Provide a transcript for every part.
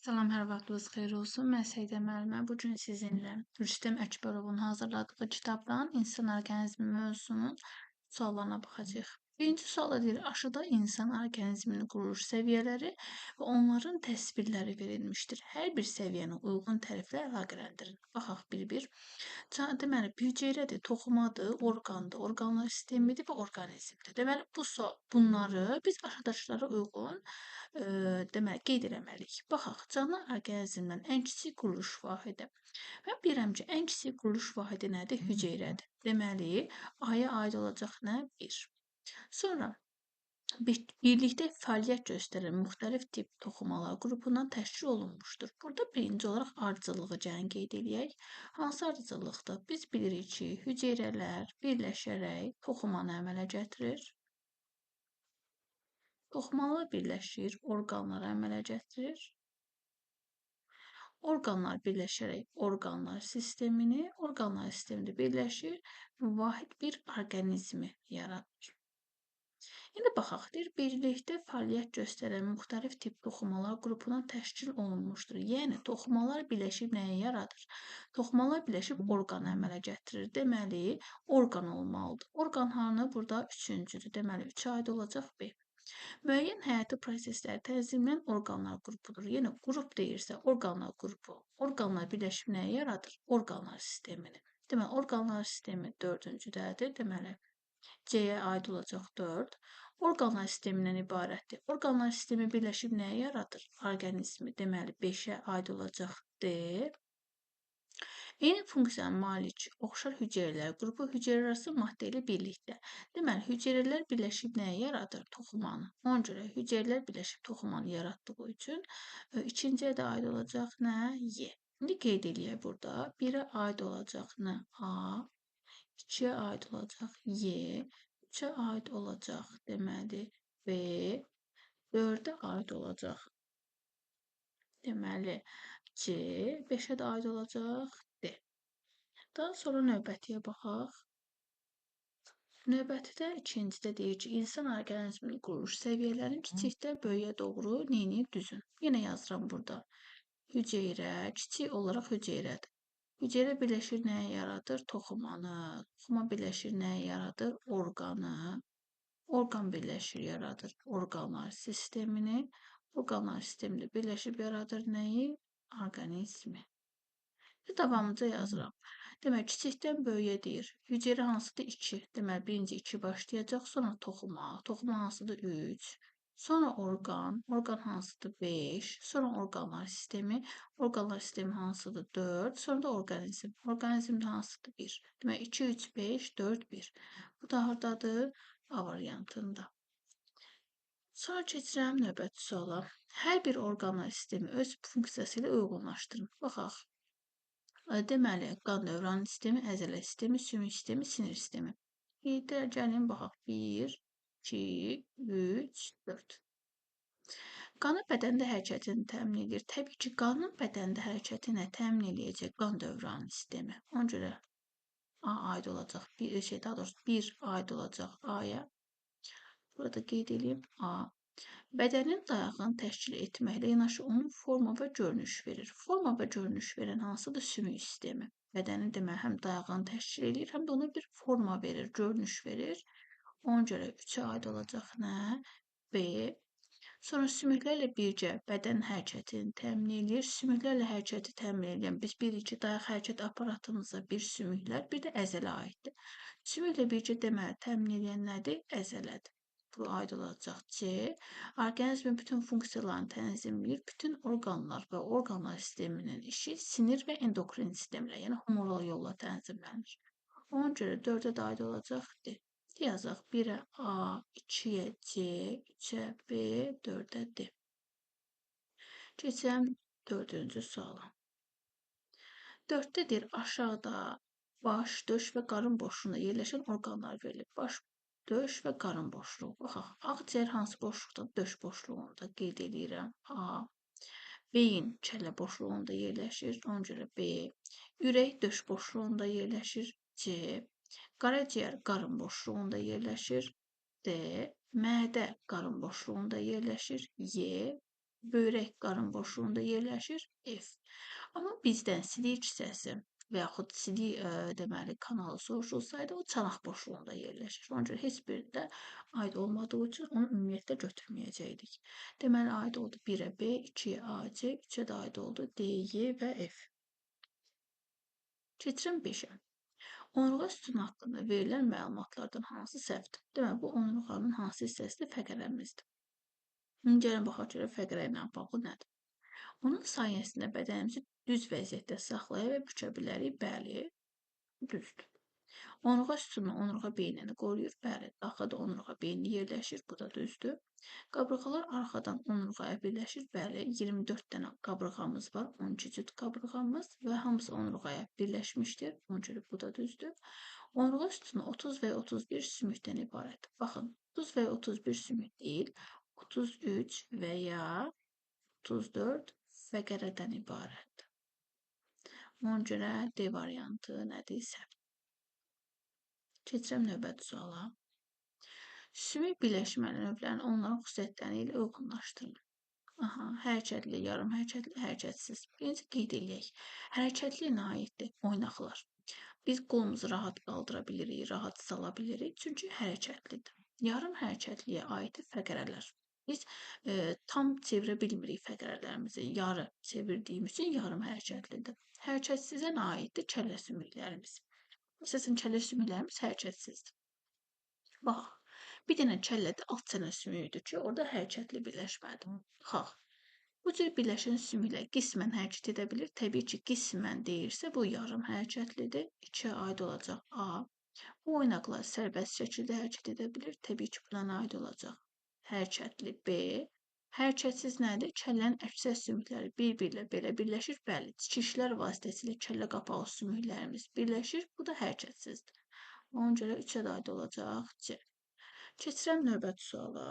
Salam, hər vaxtınız xeyir olsun. Mən Səidə müəllimə. Bu gün sizinlə Rüstəm Əkbərovun hazırladığı kitabdan insan orqanizmi mövzusunun suallarına baxacağıq. Birinci suala deyir, aşağıda insan orqanizminin quruluş səviyyələri və onların təsvirləri verilmişdir. Hər bir səviyyəni uyğun təriflə əlaqələndirin. Baxaq bir-bir. Deməli, hüceyrədir, toxumadır, orqandır, orqanlar sistemidir və orqanizmdir. Deməli, bunları biz aşağıdakılara uyğun deməli, qeyd eləməliyik. Baxaq, canlı orqanizmdən ən kiçik quruluş vahidi. Mən bilirəm ki, ən kiçik quruluş vahidi nədir? Hüceyrədir. Deməli, A-ya aid olacaq nə? 1. Sonra birlikdə fəaliyyət göstərən müxtəlif tip toxumalar qrupundan təşkil olunmuşdur. Burada birinci olaraq ardıcıllığı gəlin qeyd eləyək. Hansı ardıcıllıqdır? Biz bilirik ki, hüceyrələr birləşərək toxumanı əmələ gətirir. Toxumalar birləşir, orqanlar əmələ gətirir. Orqanlar birləşərək orqanlar sistemində birləşir və vahid bir orqanizmi yaradır. İndi baxaq, deyir, birlikdə fəaliyyət göstərən müxtəlif tip toxumalar qrupundan təşkil olunmuşdur. Yəni, toxumalar birləşib nəyi yaradır? Toxumalar birləşib orqan əmələ gətirir. Deməli, orqan olmalıdır. Orqan hanı? Burada üçüncüdür. Deməli, 3-ə aid olacaq B. Müəyyən həyati prosesləri tənzimləyən orqanlar qrupudur. Yəni, qrup deyirsə, orqanlar qrupu. Orqanlar birləşib nəyi yaradır? Orqanlar sistemini. Deməli, orqanlar sistemi 4-cüdədir. Deməli, C-yə aid olacaq 4. Orqanlar sistemindən ibarətdir. Orqanlar sistemi birləşib nəyi yaradır? Orqanizmi. Deməli, 5-ə aid olacaq D. Eyni funksiyaya malik oxşar hüceyrələr qrupu hüceyrələrarası maddə ilə birlikdə. Deməli, hüceyrələr birləşib nəyi yaradır? Toxumanı. Ona görə hüceyrələr birləşib toxumanı yaratdığı üçün ikinciyə də aid olacaq nə? Y. İndi qeyd eləyək burada. 1-ə aid olacaq nə? A. 2-yə aid olacaq Y. 3-ə aid olacaq deməli B. 4-ə aid olacaq deməli C. 5-ə də aid olacaq D. Daha sonra növbətiyə baxaq. Növbətidə ikincidə deyir ki, insan orqanizminin quruluş səviyyələrini kiçikdən böyüyə doğru neyini düzün. Yenə yazıram burada. Hüceyrə, kiçik olaraq hüceyrədir. Hüceyrə birləşir nəyə yaradır? Toxumanı. Toxuma birləşir nəyə yaradır? Orqanı. Orqan birləşir yaradır orqanlar sistemini. Orqanlar sistemində birləşib yaradır nəyi? Orqanizmi. Davamıca yazıram. Demək, kiçikdən böyüyə deyir. Hüceyrə hansıdır? 2. Deməli, birinci 2 başlayacaq, sonra toxuma. Toxuma hansıdır? 3. Sonra orqan. Orqan hansıdır? 5. Sonra orqanlar sistemi. Orqanlar sistemi hansıdır? 4. Sonra da orqanizm. Orqanizm də hansıdır? 1. Demək, 2, 3, 5, 4, 1. Bu da hardadır? A variantında. Sonra keçirəm növbəti suala. Hər bir orqanlar sistemi öz funksiyası ilə uyğunlaşdırın. Baxaq. Deməli, qan dövranı sistemi, əzələ sistemi, sümük sistemi, sinir sistemi. Gəlin, baxaq. 1, 2, 3, 4. Qanın bədəndə hərəkətini təmin edir. Təbii ki, qanın bədəndə hərəkətini təmin edəcək qan dövranı sistemi. Ona görə A aid olacaq. Daha doğrusu 1 aid olacaq A-ya. Burada qeyd edeyim A. Bədənin dayağını təşkil etməklə yanaşı onun forma və görünüş verir. Forma və görünüş verən hansıdır? Sümük sistemi. Bədənin deməli həm dayağını təşkil edir, həm də ona bir forma verir, görünüş verir. Ona görə 3-ə aid olacaq nə? B. Sonra sümüklərlə birgə bədən hərəkətini təmin edir. Sümüklərlə hərəkəti təmin edən biz bilirik ki, dayaq hərəkət aparatımıza bir sümüklər, bir də əzələ aiddir. Sümüklə birgə deməli təmin edən nədir? Əzələdir. Bu aid olacaq C. Orqanizmin bütün funksiyalarını tənzimləyir. Bütün orqanlar və orqanlar sisteminin işi sinir və endokrin sistemlə, yəni humoral yolla tənzimlənir. Ona görə 4-ə də aid olacaq D. Yazaq 1-ə A, 2-yə C, 3-ə B, 4-ə D. Keçirəm 4-cü suala. 4-də deyir, aşağıda baş, döş və qarın boşluğunda yerləşən orqanlar verilir. Baş, döş və qarın boşluğu. Baxaq, ağciyər hansı boşluqda? Döş boşluğunda qeyd edirəm. A. Beyin kəllə boşluğunda yerləşir. Ona görə B. Ürək döş boşluğunda yerləşir. C. Qaraciyər qarın boşluğunda yerləşir. D. Mədə qarın boşluğunda yerləşir. Y. Börək qarın boşluğunda yerləşir, F. Amma bizdən sidik hissəsi və yaxud sidik deməli kanalı soruşulsaydı, o çanaq boşluğunda yerləşir. Ona görə heç birində aid olmadığı üçün onu ümumiyyətlə götürməyəcəkdik. Deməli, aid oldu 1-ə B, 2-yə A, C, 3-ə də aid oldu D, Y və F. Keçirim 5-ə. Onurğa sütunu haqqında verilən məlumatlardan hansı səhvdir? Deməli, bu onurğanın hansı hissəsidir? Fəqərəmizdir. İndi gəlin baxaq görək fəqərə ilə bağlı nədir? Onun sayəsində bədənimizi düz vəziyyətdə saxlaya və bükę bilərik. Bəli, düzdür. Onurğa sütunu onurğa beynini qoruyur. Bəli, daxildə onurğa beyni yerləşir. Bu da düzdür. Qabırğalar arxadan onurğaya birləşir. Bəli, 24 dənə qabırğamız var. 12 cüt qabırğamız və hamısı onurğaya birləşmişdir. Ona görə bu da düzdür. Onurğa sütunu 30 və 31 sümükdən ibarətdir. Baxın, 30 və 31 sümük deyil, 33 və ya 34 fəqərədən ibarətdir. Ona görə D variantı nədir? Səhv. Keçirəm növbəti suala. Sümük birləşməli növlərini onların xüsusiyyətləri ilə uyğunlaşdırın. Aha, hərəkətli, yarım hərəkətli, hərəkətsiz. Birinci qeyd eləyək. Hərəkətli nə aiddir? Oynaqlar. Biz qolumuzu rahat qaldıra bilirik, rahat sala bilirik, çünki hərəkətlidir. Yarım hərəkətliyə aiddir fəqərələr. Biz tam çevirə bilmirik fəqərələrimizi. Yarı çevirdiyimiz üçün yarım hərəkətlidir. Hərəkətsizə nə aiddir? Kəllə sümüklərimiz. Məsələn, kəllə sümüklərimiz hərəkətsizdir. Bax, bir dənə kəllədə alt çənə sümüyüdür ki, orada hərəkətli birləşmədir. Xalq. Bu cür birləşən sümüklər qismən hərəkət edə bilir. Təbii ki, qismən deyirsə, bu yarım hərəkətlidir. 2-yə aid olacaq A. Bu oynaqlar sərbəst şəkildə hərəkət edə bilir. Təbii ki, buna aid olacaq hərəkətli B. Hərəkətsiz nədir? Kəllənin əksər sümükləri bir-birlə belə birləşir. Bəli, tikişlər vasitəsilə kəllə qapağı sümüklərimiz birləşir. Bu da hərəkətsizdir. Ona görə 3-ə də aid olacaq C. Keçirəm növbəti suala.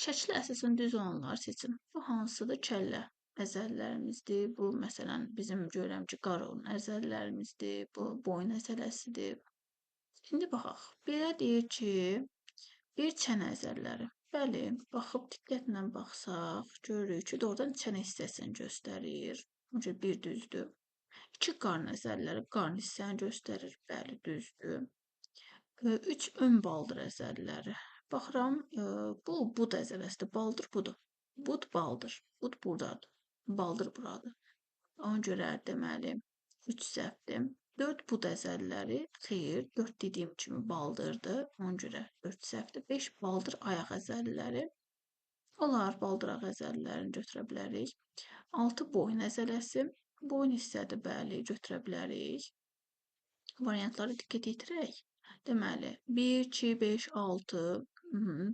Şəklə əsasən düz olanları seçin. Bu hansıdır? Kəllə əzələlərimizdir. Bu, məsələn, bizim görürəm ki, qarın əzələlərimizdir. Bu, boyun əzələsidir. İndi baxaq. Belə deyir ki, bir çənə əzələləri. Bəli, baxıb diqqətlə baxsaq, görürük ki, doğrudan çənə hissəsini göstərir. Çünki bir düzdür. 2 qarın əzələləri qarın hissəni göstərir. Bəli, düzdür. 3 ön baldır əzələləri. Baxıram, bu bud əzələsidir. Baldır budur. Bud baldır. Bud buradadır. Baldır buradır. Ona görə deməli 3 səhvdir. 4 bud əzələləri xeyr, 4 dediyim kimi baldırdır. Ona görə 4 səhvdir. 5 baldır ayaq əzələləri. Olar, baldıraq əzələlərini götürə bilərik. 6 boyun əzələsi. Boyun hissədir, bəli, götürə bilərik. Variantları diqqət yetirək. Deməli, 1, 2, 5, 6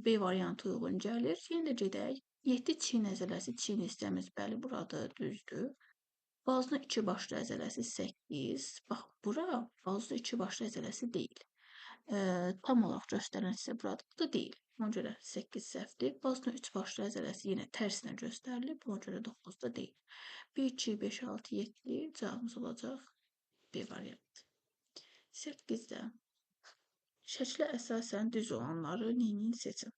B variantı uyğun gəlir. Yenə də gedək. 7 çiyin əzələsi, çiyin hissəmiz, bəli, buradır, düzdür. Bazının 2 başlı əzələsi 8. Bax, bura bazının 2 başlı əzələsi deyil. Tam olaraq göstərən hissə buradır, bu da deyil. Ona görə 8 səhvdir. Bazının 3 başlı əzələsi yenə tərsinə göstərilib, ona görə 9 da deyil. 1, 2, 5, 6, 7 cavabımız olacaq B variantı. 8-də şəklə əsasən düz olanları seçin.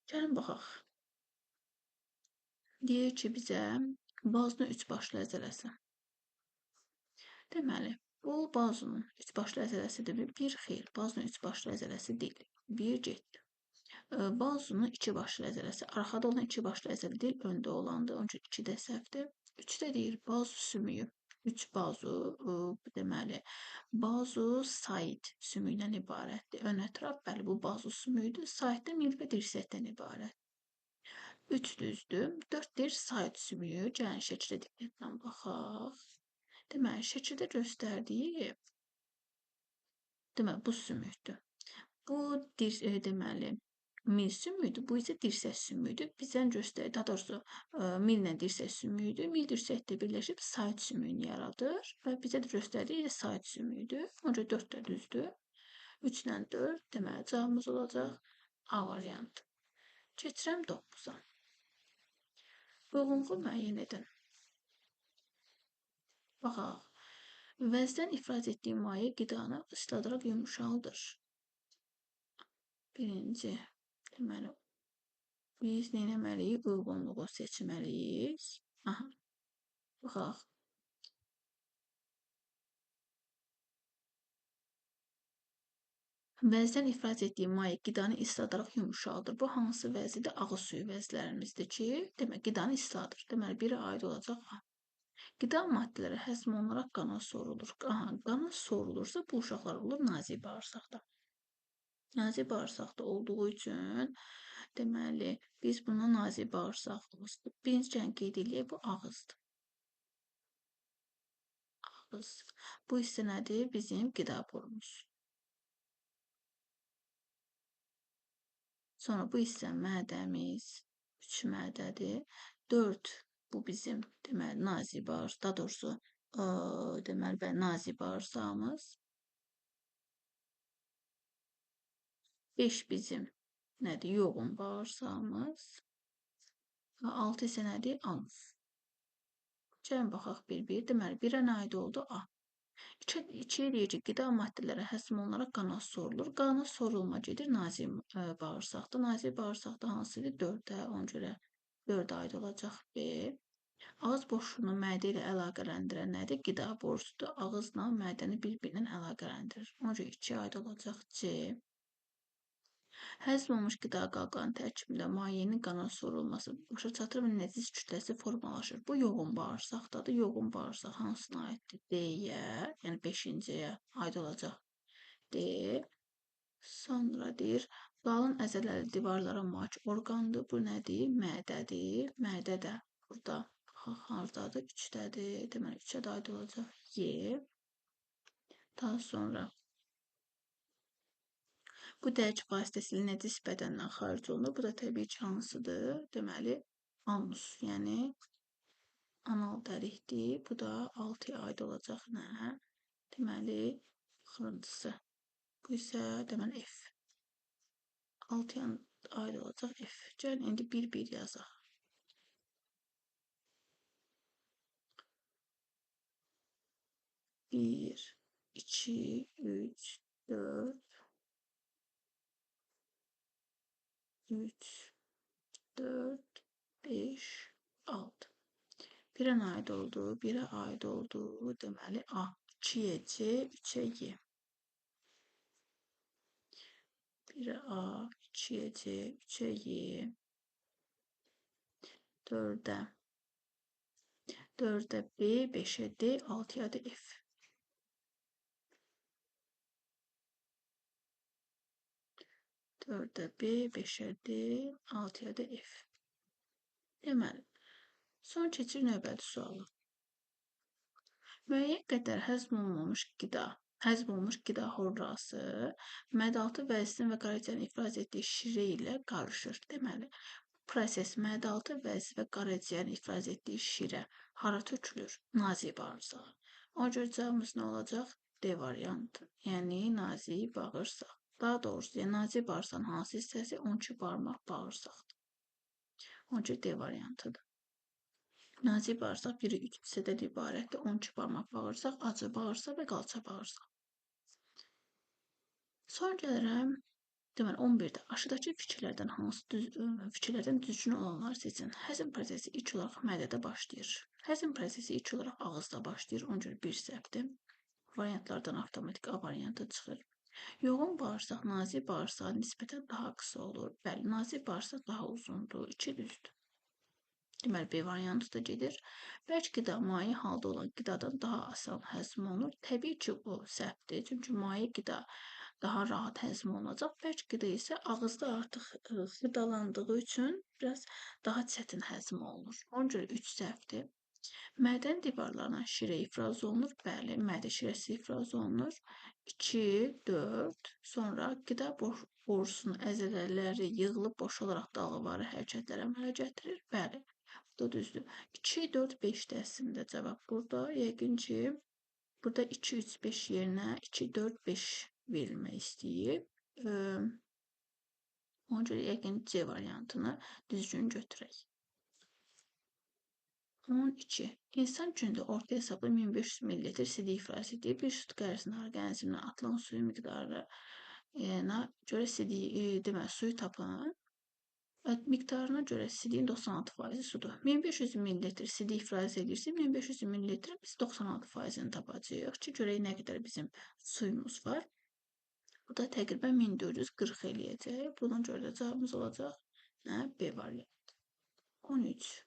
Gəlin baxaq. Deyir ki, bizə bazının 3 başlı əzələsi. Deməli, bu bazının 3 başlı əzələsidir. Bir xeyr, bazının 3 başlı əzələsi deyil. Bir getdi. Bazının 2 başlı əzələsi. Arxada olan 2 başlı əzələ deyil, öndə olandır. Onun üçün 2 də səhvdir. 3-də deyir bazu sümüyü. 3 bazu, deməli, bazu said sümüyündən ibarətdir. Ön ətraf, bəli, bu bazu sümüyüdür. Saiddə mil və dirsəkdən ibarət. 3 düzdür. 4 deyir said sümüyü. Gəlin şəklə diqqətlə baxaq. Deməli, şəkildə göstərdiyi deməli, bu sümükdür. Bu, deməli, mil sümüyüdür. Bu isə dirsək sümüyüdür. Bizdən göstərir, daha doğrusu millə dirsək sümüyüdür. Mil dirsəkdə birləşib said sümüyünü yaradır və bizə də göstərdiyi said sümüyüdür. Onca 4 də düzdür. 3 ilə 4, deməli, cavabımız olacaq A variantı. Keçirəm 9-a. Uyğunluğu müəyyən edin. Baxaq. Vəzdən ifraz etdiyi maye qidanı ısladaraq yumuşaldır. Birinci, deməli, Biz nə etməliyik? Uyğunluğu seçməliyik. Aha, baxaq. Vəzdən ifraz etdiyi maye qidanı isladaraq yumşaldır. Bu hansı vəzidir? Ağız suyu vəzlərimizdir ki, demək qidanı isladır. Deməli, biri aid olacaq A. Qida maddələri həzm olunaraq qana sorulur. Aha, qana sorulursa bu uşaqlar olur nazik bağırsaqda. Nazik bağırsaqda olduğu üçün deməli biz buna nazik bağırsaq birinciden qeyd eləyək bu ağızdır. Ağız. Bu isə nədir? Bizim qida borumuz. Sonra bu isə mədəmiz, 3 mədədir. 4 bu bizim deməli nazik bağırsaq, daha doğrusu deməli nazik bağırsağımız. 5 bizim nədir? Yoğun bağırsağımız. 6 isə nədir? Anus. Gəlin baxaq bir-bir. Deməli, birə nə aid oldu? A. İçəriyə deyir ki, qida maddələri həzm olunaraq qana sorulur. Qana sorulma gedir nazik bağırsaqda. Nazik bağırsaqda hansıdır? 4-ə, ona görə 4 aid olacaq B. Ağız boşluğunu mədə ilə əlaqələndirən nədir? Qida borusudur. Ağızla mədəni bir-birindən əlaqələndirir. Ona görə 2 aid olacaq C. Həzm olunmuş qida qalqanı tərkibində mayenin qana sorulması başa çatır və nəcis kütləsi formalaşır. Bu yoğun bağırsaqdadır. Yoğun bağırsaq hansına aiddir? D-yə, yəni 5-ciyə aid olacaq. D. Sonra deyir, qalın əzələli divarlara malik orqandır. Bu nədir? Mədədir. Mədə də burada hardadır? 3-dədir. Deməli 3-ə də aid olacaq. Y. Daha sonra bu dərc vasitəsilə nəcis bədəndən xaric olunur. Bu da təbii ki, hansıdır? Deməli, anus, yəni anal dərikdir. Bu da 6-ya aid olacaq nə? Deməli, axırıncısı. Bu isə deməli F. 6-ya aid olacaq F. Gəlin, indi bir-bir yazaq. Bir, 2, 3, 4, 3, 4, 5, 6. Birə aid oldu, birə aid oldu. Deməli A. 2-yə C, 3-ə Y. Birə A, 2-yə C, 3-ə Y. 4-ə 4-ə B, 5-ə D, 6-ya da F. Dördə B, 5-ə D, 6-ya da F. Deməli, son keçir növbəti sualı. Müəyyən qədər həzm olunmuş qida horrası mədaltı vəzinin və qaraciyərin ifraz etdiyi şirə ilə qarışır. Deməli, proses mədaltı vəzi və qaraciyərin ifraz etdiyi şirə hara tökülür? Nazik bağırsağa. Ona görə cavabımız nə olacaq? D variantı. Yəni nazik bağırsaq. Daha doğrusu, yəni nazik bağırsağın hansı hissəsi? 12 barmaq bağırsaqdır. Ona görə D variantıdır. Nazik bağırsaq biri 3 hissədən ibarətdir. 12 barmaq bağırsaq, acı bağırsaq və qalça bağırsaq. Sonra gəlirəm. Deməli 11-də aşağıdakı fikirlərdən düzgün olanları seçin. Həzm prosesi ilk olaraq mədədə başlayır. Həzm prosesi ilk olaraq ağızda başlayır. Ona görə bir səhvdir. Variantlardan avtomatik A variantı çıxır. Yoğun bağırsaq nazik bağırsağa nisbətən daha qısa olur. Bəli, nazik bağırsaq daha uzundur. 2 düzdür. Deməli B variantı da gedir. Bərk qida maye halda olan qidadan daha asan həzm olunur. Təbii ki, o səhvdir. Çünki maye qida daha rahat həzm olunacaq. Bərk qida isə ağızda artıq xırdalandığı üçün biraz daha çətin həzm olunur. Ona görə 3 səhvdir. Mədən divarlarına şirə ifraz olunur. Bəli, mədə şirəsi ifraz olunur. 2, 4, sonra qida borusunun əzələləri yığılıb boşalaraq dalğavari hərəkətlər əmələ gətirir. Bəli, bu da düzdür. 2, 4, 5-də əslində cavab burada. Yəqin ki, burada 2, 3, 5 yerinə 2, 4, 5 verilmək istəyib. Ona görə yəqin C variantını düzgün götürək. 12. İnsan gündə orta hesabla 1500 ml sidik ifraz edir. Bir süt qərisinin orqanizminə atılan suyu miqdarına görə sidik, deməli suyu tapın. Miqdarına görə sidiyinin 96% sudur. 1500 ml sidik ifraz edirsə, 1500 ml biz 96%-ni tapacağıq ki, görək nə qədər bizim suyumuz var. Bu da təqribən 1440 eləyəcək. Buna görə də cavabımız olacaq nə? B variantı. 13.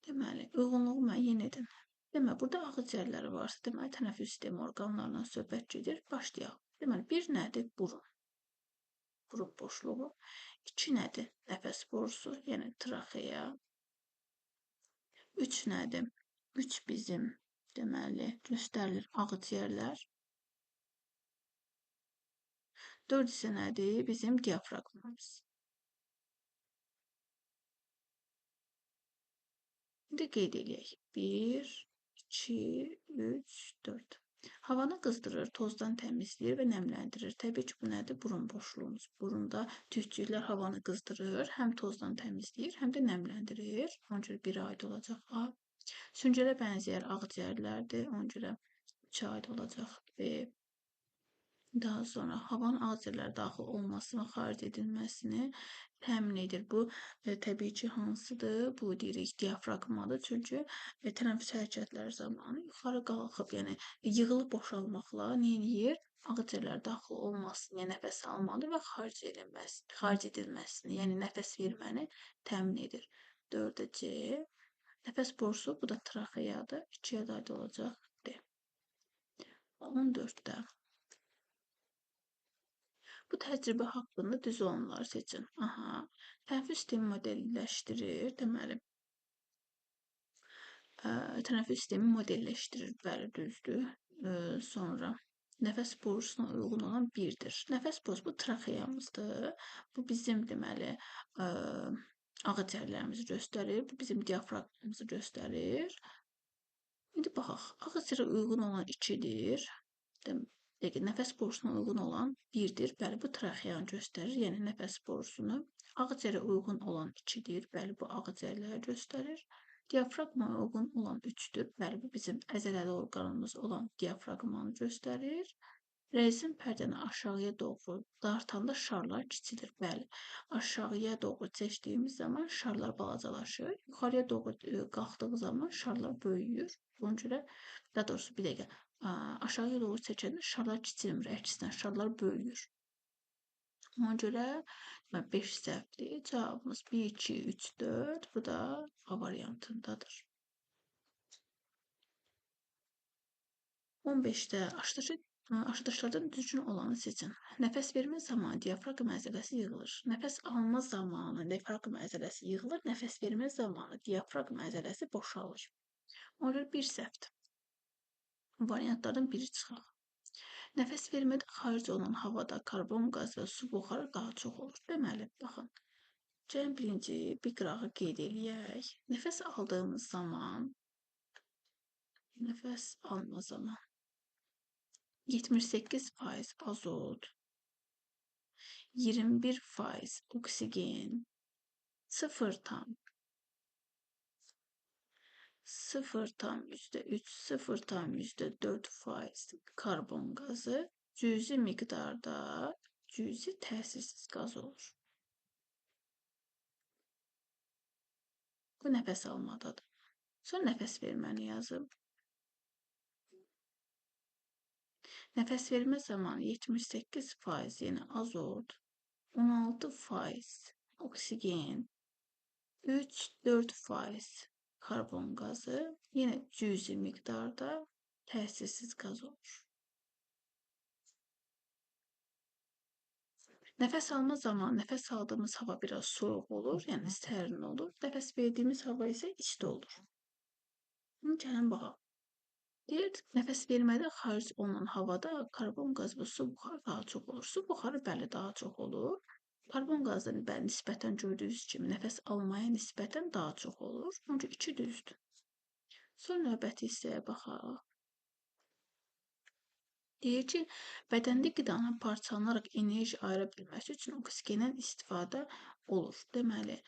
Deməli, uyğunluğu müəyyən edin. Deməli, burada ağciyərləri varsa, deməli, tənəffüs sistemi orqanlarından söhbət gedir. Başlayaq. Deməli, bir nədir? Burun. Burun boşluğu. 2 nədir? Nəfəs borusu, yəni traxeya. 3 nədir? 3 bizim deməli göstərilir ağciyərlər. 4 isə nədir? Bizim diafraqmamız. İndi qeyd eləyək. 1, 2, 3, 4. Havanı qızdırır, tozdan təmizləyir və nəmləndirir. Təbii ki, bu nədir? Burun boşluğumuz. Burunda tüstücüklər havanı qızdırır, həm tozdan təmizləyir, həm də nəmləndirir. Ona görə 1-ə aid olacaq A. Süngərə bənzəyər ağciyərlərdir. Ona görə 3-ə aid olacaq B. Daha sonra havanın ağciyərlərə daxil olması və xaric edilməsini təmin edir. Bu təbii ki, hansıdır? Bu deyirik diafraqmadır. Çünki tənəffüs hərəkətləri zamanı yuxarı qalxıb, yəni yığılıb boşalmaqla nə edir? Ağciyərlərə daxil olmasını, yəni nəfəs almanı və xaric edilməsini, yəni nəfəs verməni təmin edir. 4-də C. Nəfəs borusu, bu da traxeyadır. 2-yə də aid olacaq D. 14-də. Bu təcrübə haqqında düz olanları seçin. Aha. Tənəffüs sistemi modelləşdirir. Deməli, tənəffüs sistemi modelləşdirir. Bəli, düzdür. Sonra nəfəs borusuna uyğun olan 1-dir. Nəfəs borusu bu traxeyamızdır. Bu bizim deməli ağciyərlərimizi göstərir. Bu bizim diafraqmamızı göstərir. İndi baxaq. Ağciyərə uyğun olan 2-dir. Nəfəs borusuna uyğun olan 1-dir. Bəli, bu traxeyanı göstərir, yəni nəfəs borusunu. Ağciyərə uyğun olan 2-dir. Bəli, bu ağciyərləri göstərir. Diafraqmaya uyğun olan 3-dür. Bəli, bu bizim əzələli orqanımız olan diafraqmanı göstərir. Rezin pərdəni aşağıya doğru dartanda şarlar kiçilir. Bəli, aşağıya doğru çəkdiyimiz zaman şarlar balacalaşır. Yuxarıya doğru qalxdığı zaman şarlar böyüyür. Buna görə, daha doğrusu bir dəqiqə, aşağıya doğru çəkəndə şarlar kiçilmir, əksinə şarlar böyüyür. Ona görə 5 səhvdir. Cavabımız 1, 2, 3, 4. Bu da A variantındadır. 15-də aşıdaşlardan düzgün olanı seçin. Nəfəs vermə zamanı diafraqm əzələsi yığılır. Nəfəs alma zamanı diafraqm əzələsi yığılır. Nəfəs vermə zamanı diafraqm əzələsi boşalır. Ona görə bir səhvdir. Variantlardan biri çıxaq. Nəfəs vermədə xaric olan havada karbon qazı və su buxarı daha çox olur. Deməli, baxın. Gəlin birinci bir qırağı qeyd eləyək. Nəfəs aldığımız zaman, nəfəs alma zaman 78% azot, 21% oksigen, 0,3, 0,4% karbon qazı cüzi miqdarda cüzi təsirsiz qaz olur. Bu nəfəs almadadır. Sonra nəfəs verməni yazıb. Nəfəs vermə zamanı 78%, yəni azot, 16% oksigen, 3-4% karbon qazı, yenə cüzi miqdarda təsirsiz qaz olur. Nəfəs alma zamanı nəfəs aldığımız hava biraz soyuq olur, yəni sərin olur. Nəfəs verdiyimiz hava isə isti olur. Bunu gəlin baxaq. Deyir, nəfəs vermədə xaric olunan havada karbon qazı və su buxarı daha çox olur. Su buxarı bəli daha çox olur. Karbon qazları bəli nisbətən gördüyünüz kimi nəfəs almaya nisbətən daha çox olur. Çünki 2 düzdür. Sonra növbəti hissəyə baxaq. Deyir ki, bədəndə qidanın parçalanaraq enerji ayıra bilməsi üçün oksigendən istifadə olur. Deməli,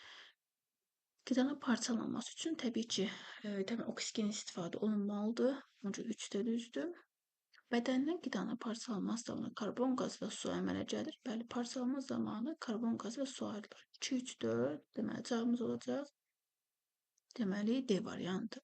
qidanın parçalanması üçün təbii ki, oksigen istifadə olunmalıdır. Çünki 3 də düzdür. Bədəndən qidanı parçalama zamanı karbon qazı və su əmələ gəlir. Bəli, parçalama zamanı karbon qazı və su ayrılır. 2, 3, 4. Deməli cavabımız olacaq. Deməli D variantı.